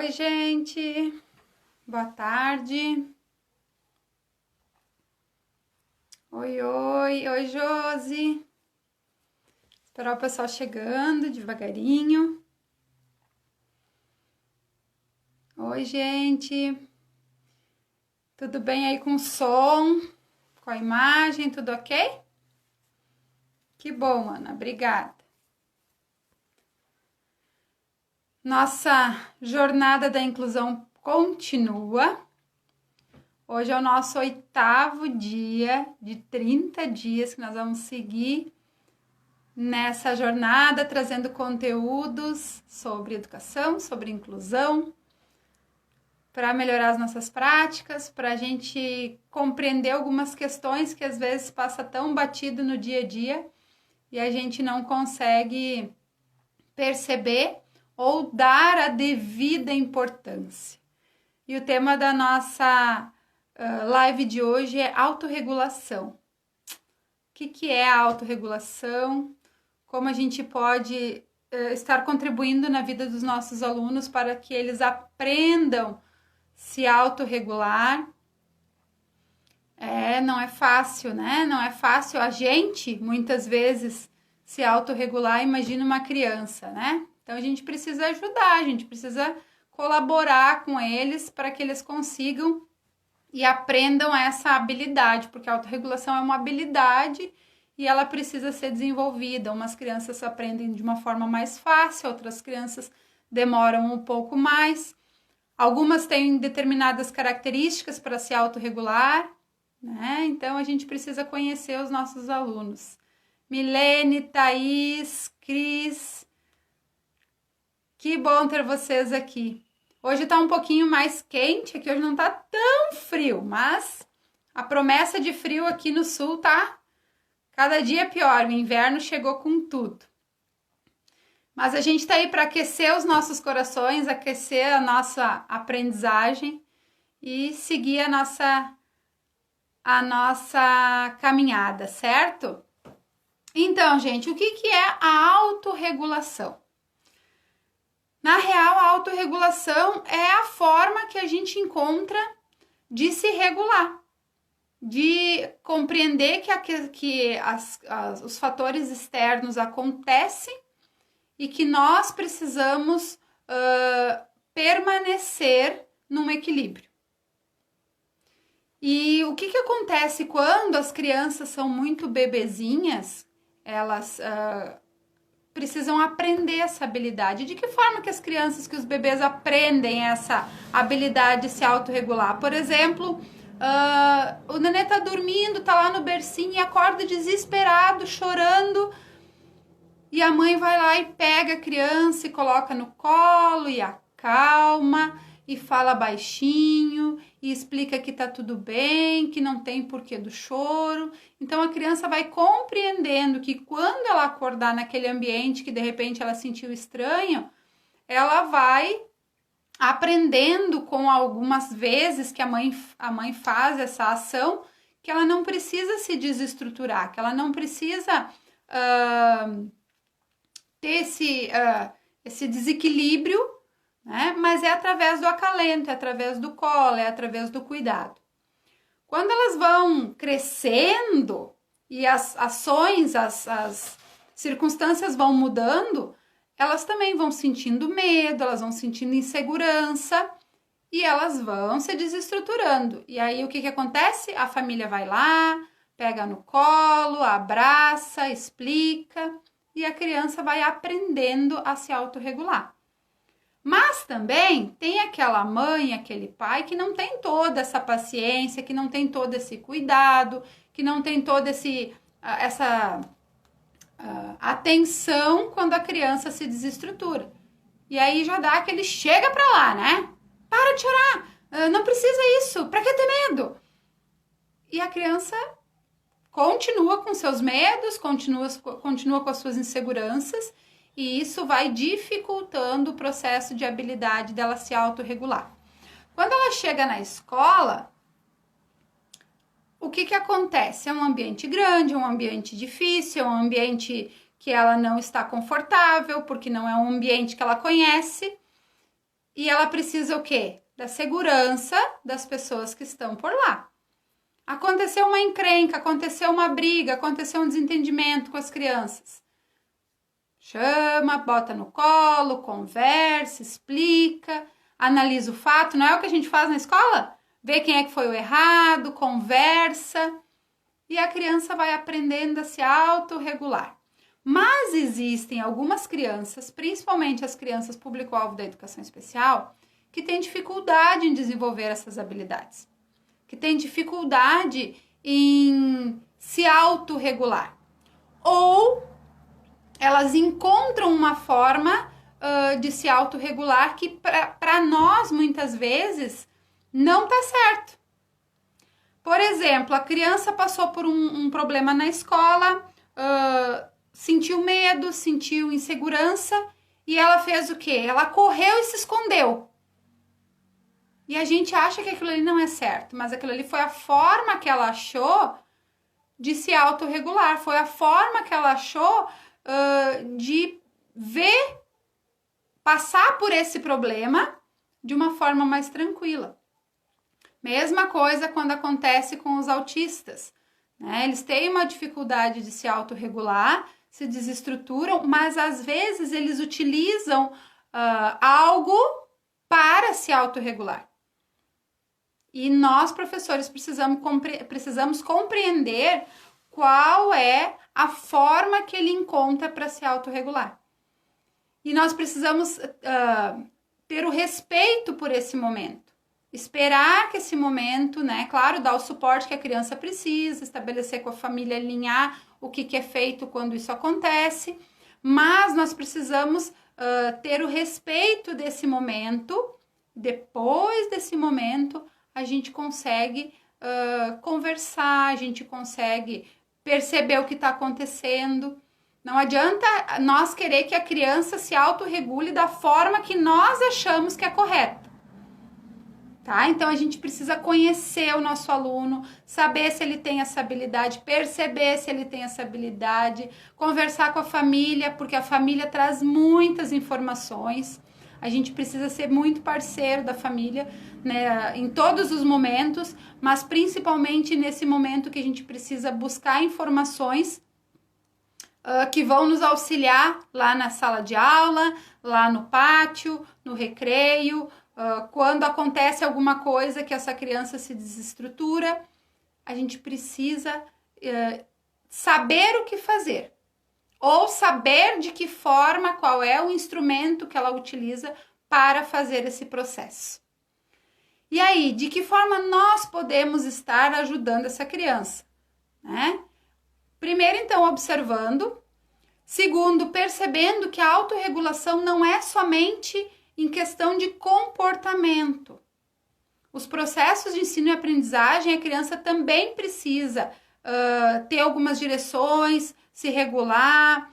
Oi, gente. Boa tarde. Oi, oi. Oi, Josi. Esperar o pessoal chegando devagarinho. Oi, gente. Tudo bem aí com o som? Com a imagem? Tudo ok? Que bom, Ana. Obrigada. Nossa jornada da inclusão continua. Hoje é o nosso 8º dia de 30 dias que nós vamos seguir nessa jornada, trazendo conteúdos sobre educação, sobre inclusão, para melhorar as nossas práticas, para a gente compreender algumas questões que às vezes passa tão batido no dia a dia e a gente não consegue perceber ou dar a devida importância. E o tema da nossa live de hoje é autorregulação. O que é a autorregulação? Como a gente pode estar contribuindo na vida dos nossos alunos para que eles aprendam se autorregular. Não é fácil, né? Não é fácil a gente, muitas vezes, se autorregular. Imagina uma criança, né? Então, a gente precisa ajudar, a gente precisa colaborar com eles para que eles consigam e aprendam essa habilidade, porque a autorregulação é uma habilidade e ela precisa ser desenvolvida. Umas crianças aprendem de uma forma mais fácil, outras crianças demoram um pouco mais. Algumas têm determinadas características para se autorregular, né? Então, a gente precisa conhecer os nossos alunos. Milene, Thaís, Cris, que bom ter vocês aqui. Hoje tá um pouquinho mais quente, aqui hoje não tá tão frio, mas a promessa de frio aqui no sul tá cada dia pior. O inverno chegou com tudo. Mas a gente tá aí para aquecer os nossos corações, aquecer a nossa aprendizagem e seguir a nossa caminhada, certo? Então, gente, o que é a autorregulação? Na real, a autorregulação é a forma que a gente encontra de se regular, de compreender que os fatores externos acontecem e que nós precisamos permanecer num equilíbrio. E o que acontece quando as crianças são muito bebezinhas? Elas precisam aprender essa habilidade. De que forma que as crianças, que os bebês aprendem essa habilidade de se autorregular? Por exemplo, o nenê tá dormindo, tá lá no bercinho e acorda desesperado, chorando, e a mãe vai lá e pega a criança e coloca no colo e acalma e fala baixinho e explica que tá tudo bem, que não tem porquê do choro. Então a criança vai compreendendo que quando ela acordar naquele ambiente que de repente ela sentiu estranho, ela vai aprendendo com algumas vezes que a mãe faz essa ação, que ela não precisa se desestruturar, que ela não precisa ter esse desequilíbrio, né? Mas é através do acalento, é através do colo, é através do cuidado. Quando elas vão crescendo e as ações, as circunstâncias vão mudando, elas também vão sentindo medo, elas vão sentindo insegurança e elas vão se desestruturando. E aí o que acontece? A família vai lá, pega no colo, abraça, explica e a criança vai aprendendo a se autorregular. Mas também tem aquela mãe, aquele pai que não tem toda essa paciência, que não tem todo esse cuidado, que não tem toda essa atenção quando a criança se desestrutura. E aí já dá aquele chega pra lá, né? Para de chorar, não precisa isso, pra que ter medo? E a criança continua com seus medos, continua com as suas inseguranças, e isso vai dificultando o processo de habilidade dela se autorregular. Quando ela chega na escola, o que acontece? É um ambiente grande, é um ambiente difícil, é um ambiente que ela não está confortável, porque não é um ambiente que ela conhece. E ela precisa o quê? Da segurança das pessoas que estão por lá. Aconteceu uma encrenca, aconteceu uma briga, aconteceu um desentendimento com as crianças. Chama, bota no colo, conversa, explica, analisa o fato. Não é o que a gente faz na escola? Vê quem é que foi o errado, conversa. E a criança vai aprendendo a se autorregular. Mas existem algumas crianças, principalmente as crianças público-alvo da educação especial, que têm dificuldade em desenvolver essas habilidades, que têm dificuldade em se autorregular. Ou elas encontram uma forma de se autorregular que para nós, muitas vezes, não está certo. Por exemplo, a criança passou por um problema na escola, sentiu medo, sentiu insegurança e ela fez o quê? Ela correu e se escondeu. E a gente acha que aquilo ali não é certo, mas aquilo ali foi a forma que ela achou de se autorregular, foi a forma que ela achou de ver, passar por esse problema de uma forma mais tranquila. Mesma coisa quando acontece com os autistas, né? Eles têm uma dificuldade de se autorregular, se desestruturam, mas às vezes eles utilizam algo para se autorregular. E nós, professores, precisamos compreender qual é a forma que ele encontra para se autorregular. E nós precisamos ter o respeito por esse momento. Esperar que esse momento, né, claro, dar o suporte que a criança precisa, estabelecer com a família, alinhar o que é feito quando isso acontece, mas nós precisamos ter o respeito desse momento. Depois desse momento, a gente consegue conversar, a gente consegue perceber o que está acontecendo. Não adianta nós querer que a criança se autorregule da forma que nós achamos que é correta. Tá? Então, a gente precisa conhecer o nosso aluno, saber se ele tem essa habilidade, perceber se ele tem essa habilidade, conversar com a família, porque a família traz muitas informações. A gente precisa ser muito parceiro da família, né, em todos os momentos, mas principalmente nesse momento que a gente precisa buscar informações que vão nos auxiliar lá na sala de aula, lá no pátio, no recreio, quando acontece alguma coisa que essa criança se desestrutura, a gente precisa saber o que fazer, ou saber de que forma, qual é o instrumento que ela utiliza para fazer esse processo. E aí, de que forma nós podemos estar ajudando essa criança, né? Primeiro, então, observando. Segundo, percebendo que a autorregulação não é somente em questão de comportamento. Os processos de ensino e aprendizagem, a criança também precisa ter algumas direções, se regular,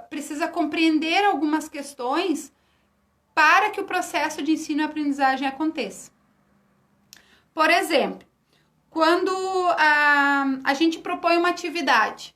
precisa compreender algumas questões para que o processo de ensino e aprendizagem aconteça. Por exemplo, quando a gente propõe uma atividade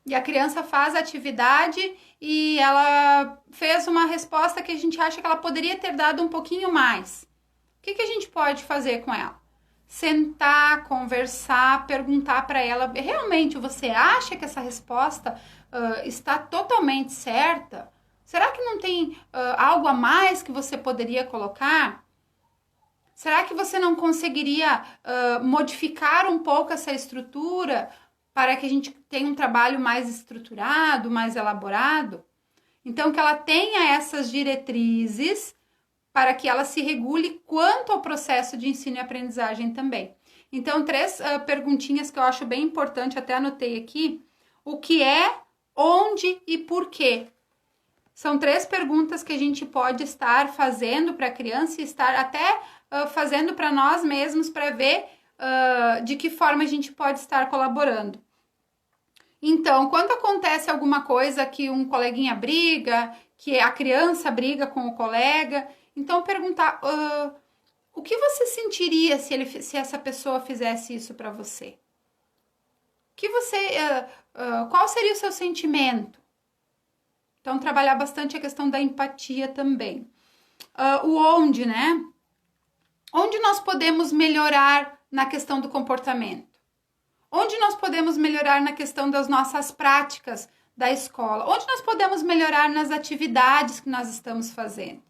e a criança faz a atividade e ela fez uma resposta que a gente acha que ela poderia ter dado um pouquinho mais. O que a gente pode fazer com ela? Sentar, conversar, perguntar para ela, realmente você acha que essa resposta está totalmente certa? Será que não tem algo a mais que você poderia colocar? Será que você não conseguiria modificar um pouco essa estrutura para que a gente tenha um trabalho mais estruturado, mais elaborado? Então, que ela tenha essas diretrizes para que ela se regule quanto ao processo de ensino e aprendizagem também. Então, 3 perguntinhas que eu acho bem importante, até anotei aqui. O que é, onde e por quê? São 3 perguntas que a gente pode estar fazendo para a criança e estar até fazendo para nós mesmos para ver de que forma a gente pode estar colaborando. Então, quando acontece alguma coisa que um coleguinha briga, que a criança briga com o colega, então perguntar o que você sentiria se essa pessoa fizesse isso para você? Qual seria o seu sentimento? Então, trabalhar bastante a questão da empatia também. o onde, né? Onde nós podemos melhorar na questão do comportamento? Onde nós podemos melhorar na questão das nossas práticas da escola? Onde nós podemos melhorar nas atividades que nós estamos fazendo?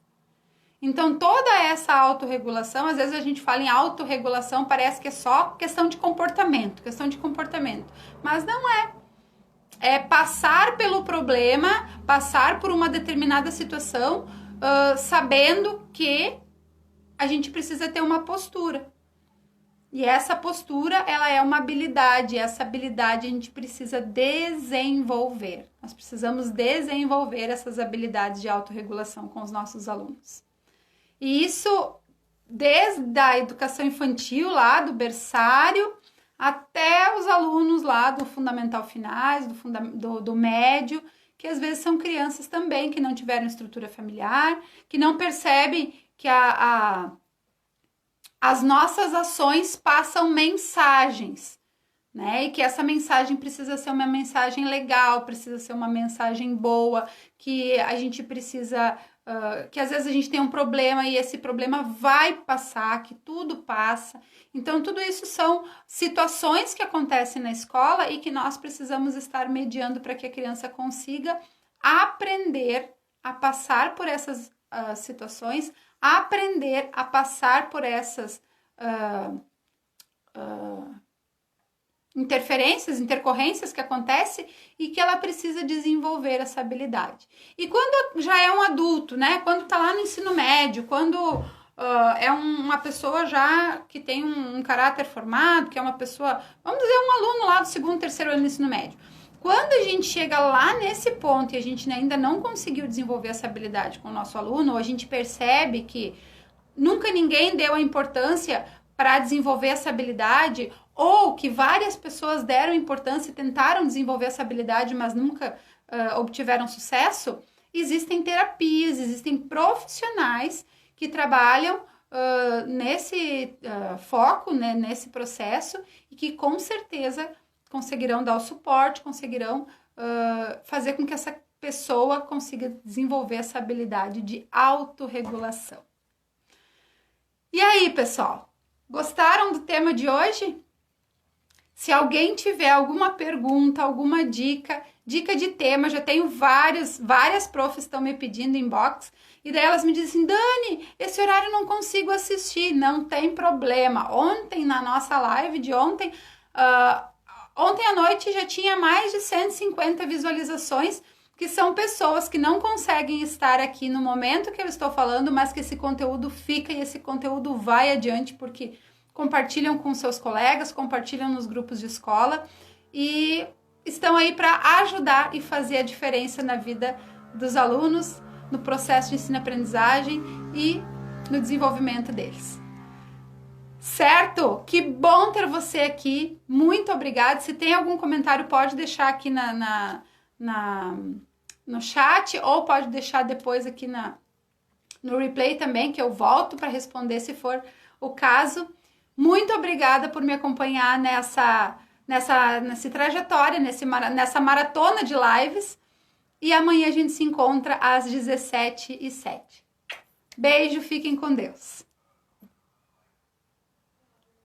Então, toda essa autorregulação, às vezes a gente fala em autorregulação, parece que é só questão de comportamento, mas não é. É passar pelo problema, passar por uma determinada situação, sabendo que a gente precisa ter uma postura. E essa postura, ela é uma habilidade. Essa habilidade a gente precisa desenvolver. Nós precisamos desenvolver essas habilidades de autorregulação com os nossos alunos. E isso desde a educação infantil, lá do berçário, até os alunos lá do fundamental finais, do médio, que às vezes são crianças também que não tiveram estrutura familiar, que não percebem que as nossas ações passam mensagens, né? E que essa mensagem precisa ser uma mensagem legal, precisa ser uma mensagem boa, que a gente precisa... que às vezes a gente tem um problema e esse problema vai passar, que tudo passa. Então, tudo isso são situações que acontecem na escola e que nós precisamos estar mediando para que a criança consiga aprender a passar por essas situações, aprender a passar por essas intercorrências que acontecem e que ela precisa desenvolver essa habilidade. E quando já é um adulto, né? Quando tá lá no ensino médio, quando é uma pessoa já que tem um caráter formado, que é uma pessoa, vamos dizer, um aluno lá do segundo, terceiro ano do ensino médio. Quando a gente chega lá nesse ponto e a gente ainda não conseguiu desenvolver essa habilidade com o nosso aluno, ou a gente percebe que nunca ninguém deu a importância para desenvolver essa habilidade, ou que várias pessoas deram importância e tentaram desenvolver essa habilidade, mas nunca obtiveram sucesso, existem terapias, existem profissionais que trabalham nesse foco, né, nesse processo, e que com certeza conseguirão dar o suporte, conseguirão fazer com que essa pessoa consiga desenvolver essa habilidade de autorregulação. E aí, pessoal? Gostaram do tema de hoje? Se alguém tiver alguma pergunta, alguma dica de tema, já tenho várias profs estão me pedindo inbox, e daí elas me dizem assim, Dani, esse horário eu não consigo assistir, não tem problema. Ontem, na nossa live de ontem, ontem à noite já tinha mais de 150 visualizações, que são pessoas que não conseguem estar aqui no momento que eu estou falando, mas que esse conteúdo fica e esse conteúdo vai adiante, porque compartilham com seus colegas, compartilham nos grupos de escola e estão aí para ajudar e fazer a diferença na vida dos alunos, no processo de ensino-aprendizagem e no desenvolvimento deles. Certo? Que bom ter você aqui, muito obrigada. Se tem algum comentário, pode deixar aqui no chat, ou pode deixar depois aqui no replay também, que eu volto para responder se for o caso. Muito obrigada por me acompanhar nessa trajetória, nessa maratona de lives. E amanhã a gente se encontra às 17h07. Beijo, fiquem com Deus.